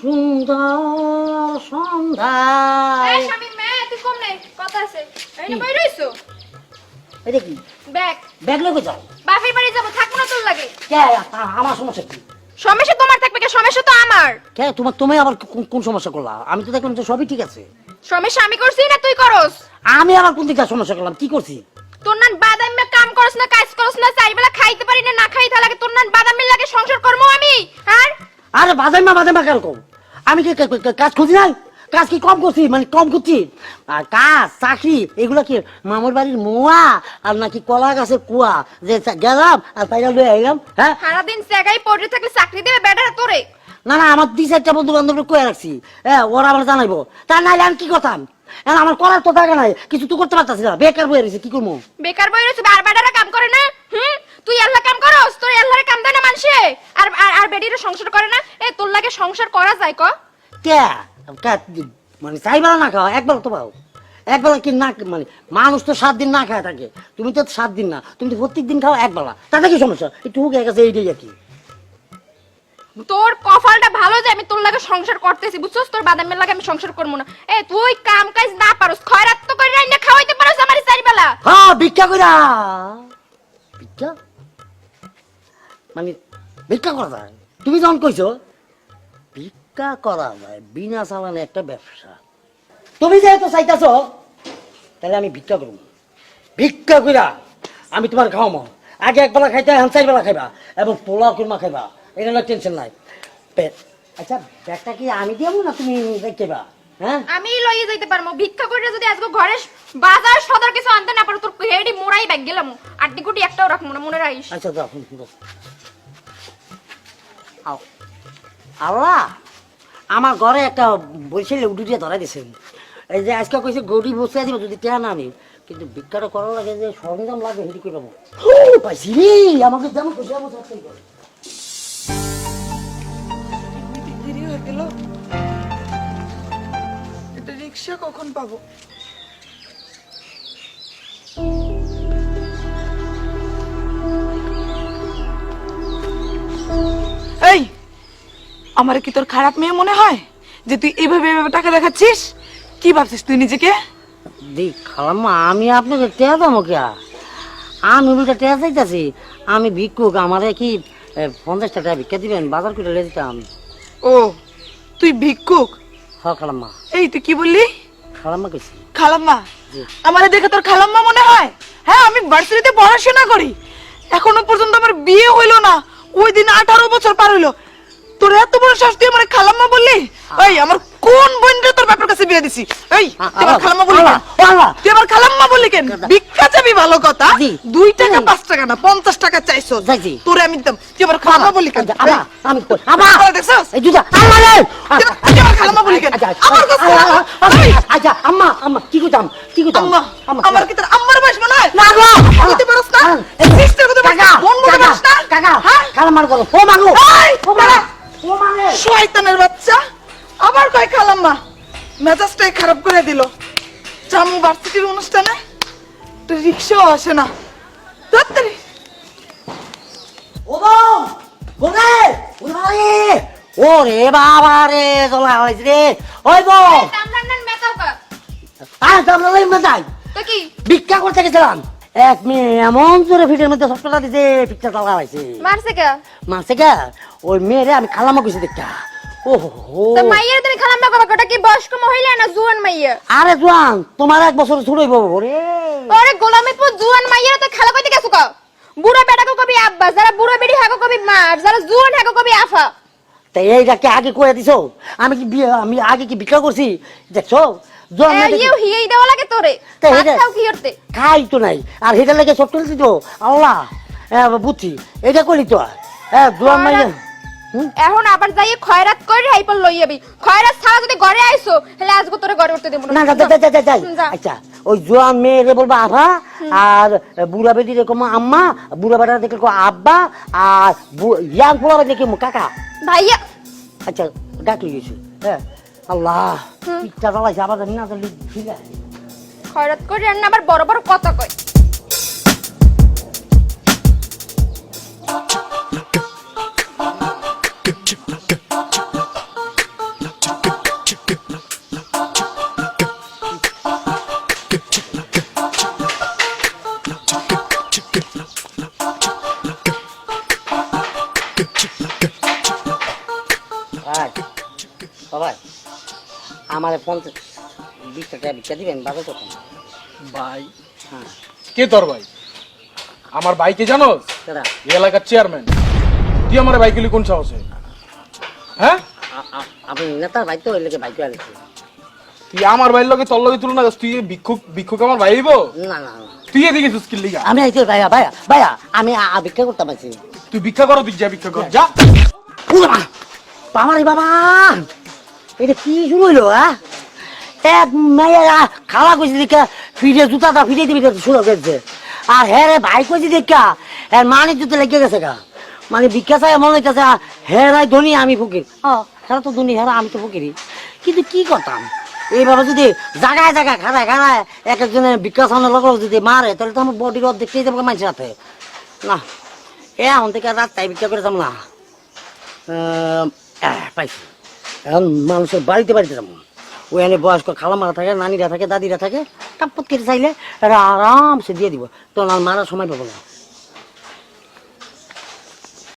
সুন্দর সন্ধ্যায় স্বামী মে তুই কম নে কথা আছে এই না বাইরে আইছো এটা কি ব্যাগ ব্যাগ লয়ে যাও বাপের বাড়ি যাব থাকবো না তোর লাগে কে আমার সমস্যা কি সমস্যা তোমার থাকবে কি সমস্যা তো আমার কে তুমি আবার কোন সমস্যা করলা আমি তো দেখলাম যে সবই ঠিক আছে সমস্যা আমি করছি না তুই করস আমি আবার কোন দিকে সমস্যা করলাম কি করছি তোর নান বাদামে কাম করছ না কাজ করছ না চাইবেলা খাইতে পারি না না খাইতে লাগে তোর নান বাদামে লাগে সংসার করমু আমি আর আরে বাদাইমা কেন কম আমি কি কাজ খুঁজি নাই কাজ কি কম করছি মানে কম করছি আর কাজ চাকরি এগুলা কি মামুর বাড়ির মোয়া আর নাকি কলা গাছের কুয়া যে গেলাম আর পাইলা লয়ে আইলাম হ্যাঁ সারাদিন জায়গায় পড়ে থাকলে চাকরি দেবে বেটারা তোরে না আমার 2-4টা বন্ধু বান্ধব কয়ে রাখছি হ্যাঁ ওরা আবার জানাইবো তা নাইলে আমি কি করতাম এখন আমার করার তো জায়গা নাই কিছু তো করতে পারতাছি না বেকার বয়ে রয়েছে কি করবো বেকার বই রয়েছে আর বেটারা কাম করে না তুই আল্লাহ কাম করস তোর আল্লাহরে কাম দেয় না মানুষে আর আর বেটিরা সংসার করে না এ তোর লাগে সংসার করা যায় ক কে মানে চাইবেলা না খাওয়া একবেলা তো পাও একবেলা কি না মানে মানুষ তো 7 দিন না খায় থাকে তুমি তো 7 দিন না তুমি তো প্রত্যেক দিন খাও একবেলা তাতে কি সমস্যা একটু হুক গেছে এইটাই আর কি তোর কপালটা ভালো যে আমি তোর লাগে সংসার করতেছি বুঝছস তোর বাদামের লাগে আমি সংসার করব না এ তুই কাম কাজ না পারস খয়রাত তো করে না খাওয়াইতে পারস আমারে চারিবেলা হ্যাঁ ভিক্ষা কইরা ভিক্ষা মানে ভিক্ষা করা যায় তুমি যখন কইছো ভিক্ষা করা যায় বিনা চালানে একটা ব্যবসা তুমি যেহেতু চাইতেছো তাহলে আমি ভিক্ষা করব ভিক্ষা কইরা আমি তোমার খাওয়াবো আগে একবেলা খাইতে এখন 4 বেলা খাইবা এবং পোলাও কুরমা খাইবা এটা না টেনশন নাই আচ্ছা ব্যাগটা কি আমি দিয়াবো না তুমি দেখবা হ্যাঁ আমি লইয়ে যাইতে পারমু ভিক্ষা কইরা যদি আজকে ঘরে বাজার সদর কিছু আনতে না পারো তোর হেডি মোড়াই ব্যাগ গেলাম আটটি কুটি একটাও রাখমু না মনে রাখিস আচ্ছা দাও আল্লাহ আমার ঘরে একটা বৈশালে উঠি দিয়ে ধরাই দিয়েছেন এই যে আজকে কইছে গৌরী বসে দিব যদি টেয়া না আনি কিন্তু ভিক্ষাটা করার লাগে যে সরঞ্জাম লাগে হেঁটে করে পাবো পাইছি আমাকে যেমন খুশি আমার চাকরি করে দেরি হয়ে গেল এটা রিক্সা কখন পাবো এই আমার কি তোর খারাপ মেয়ে মনে হয় যে তুই এইভাবে টাকা দেখাচ্ছিস কি ভাবছিস তুই নিজেকে দেখ খালাম্মা আমি আপনাকে টেয়া দামো কে আমি উল্টা টেয়া চাইতেছি আমি ভিক্ষুক আমারে কি 50 টাকা ভিক্ষা দিবেন বাজার করে লে দিতাম ও তুই ভিক্ষুক হ্যাঁ খালাম্মা এই তুই কি বললি খালাম্মা কইছি খালাম্মা জি। আমারে দেখে তোর খালাম্মা মনে হয় হ্যাঁ আমি ভার্সিটিতে পড়াশোনা করি এখনো পর্যন্ত আমার বিয়ে হইলো না ওই দিন 18 বছর পার হইলো তোর এত বড় সাহস তুই আমার খালাম্মা বললি এই আমার কোন বোনটা তোর বাপের কাছে বিয়ে দিছি এই তুই আমার খালাম্মা বললি কেন তুই আমার খালাম্মা বললি কেন ভিক্ষা চাবি ভালো কথা জি। 2 টাকা 5 টাকা না 50 টাকা চাইছো জি, জি। তোরে আমি দিতাম তুই আমার খালাম্মা বললি কেন আমি আবার দেখছস এই দুটা আল্লাহ রে তুই আমার খালাম্মা বললি কেন আমার কাছে আচ্ছা আম্মা কি কইতাম আম্মা আমার কি তোর আম্মার বয়স মনে হয় না গো বলতে পারছ না সিস্টার কথা বলছ কাকা বোন বলতে পারছ না কাকা হ্যাঁ খালাম্মার গো ও মাগো ও মাগো ও মাগে শয়তানের বাচ্চা আবার কয় খালাম্মা মেজাজটাই খারাপ করে দিল জামু ভার্সিটির অনুষ্ঠানে তো রিক্সাও আসে না তাড়াতাড়ি ও বউ ওরে বাবা রে চলা হইছে রে ওই বউ দামদার নান মেটাও কা আয় তোমরা লই মজাই তো কি ভিক্ষা করতে গেছিলাম এক মেয়ে এমন জোরে ফিটের মধ্যে হসপিটাল দিছে ভিক্ষা চালা হয়েছে মারছে কে মাসে গা ওই মেয়েরে আমি খালামা কইছি দেখা ওহো তো মাইয়ের তুমি খালাম না কবে কি বয়স্ক মহিলা না জুয়ান মাইয়া আরে জোয়ান তোমার 1 বছর ছুড়ইব রে ওরে গোলামিপুর জুয়ান মাইয়ের তো খালা কইতে গেছো কা বুড়া বেটাকে কবি আব্বা যারা বুড়া বেডি হাগো কবি মা আর যারা জুয়ান হাগো কবি আফা তাই এইটা কি আগে কইয়া দিছো আমি আগে কি ভিক্ষা করছি দেখছো জোয়ান ইউ হিয়েই দেওয়া লাগে তোরে তাই ভাত এটা- খাও কি করতে খাই তো নাই আর হেটা লাগে সব চলছি তো আল্লাহ বুঝছি এটা করি তো জোয়ান মাইয়া এখন আবার যাই খয়রাত করে হাইপার লই যাবি খয়রাত ছাড়া যদি ঘরে আইছো তাহলে আজকে তোরে ঘরে উঠতে দেব না যাই আচ্ছা ওই জোয়ান মেয়েরে বলবো আভা আর বুড়া বেটি দেখো আম্মা বুড়া বেটা দেখে আব্বা আর ইয়াং পোলা দেখে কাকা ভাইয়া আচ্ছা ডাকি গেছি হ্যাঁ আল্লাহ পিঠটা চালাইছে আবার জানি না ঠিক আছে খয়রাত করে আর না আবার বড় বড় কথা কয় ভাই বাবা আমার 50-20 টাকা ভিক্ষা দিবেন বাজার করতেন। ভাই হ্যাঁ কে তোর ভাই? আমার ভাইকে জানোস? দাদা এই এলাকার চেয়ারম্যান। তুই আমার ভাই গেলি কোন সাহসে? হ্যাঁ, আপনি নেতার ভাই তো ওই লোকে ভাই পেয়ে গেছে। তুই আমার ভাইয়ের লগে তোর লগে তুলনা করছিস? তুই ভিক্ষুক আমার ভাই হইব? না না না। তুই এদিকে সুস্কিল লিগা। আমি আইতে ভাইয়া ভাইয়া ভাইয়া আমি ভিক্ষা করতাম আছি। তুই ভিক্ষা করো, তুই যা ভিক্ষা কর যা। বাবা বাবারে বাবা এটা কি শুরু হইলো? এক মেয়েরা খালা কইছে দেখা ফিরে জুতাটা ফিরে দিবি শুরু করেছে। আর হ্যাঁ রে ভাই কইছে দেখা হ্যাঁ মানে জুতো লেগে গেছে গা। মানে ভিক্ষা চাই মনে হইতেছে হ্যাঁ রাই ধনী আমি ফকির। হ্যাঁ তো ধনী হ্যাঁ আমি তো ফকিরি। কিন্তু কি করতাম এইভাবে যদি জায়গায় জায়গায় খাড়ায় খাড়ায় এক একজনের ভিক্ষা চাওয়ানোর লগে যদি মারে তাহলে তো আমার বডির অর্ধেক খেয়ে যাবো মানুষের হাতে। না এখন থেকে রাস্তায় ভিক্ষা করে যাবো না। পাইছি এখন মানুষের বাড়িতে বাড়িতে যাবো। ওখানে বয়স্ক খালামারা থাকে, নানিরা থাকে, দাদিরা থাকে, টাপ্পত কেটে চাইলে এরা আরামসে দিয়ে দিব। তো মারার সময় পাবো না।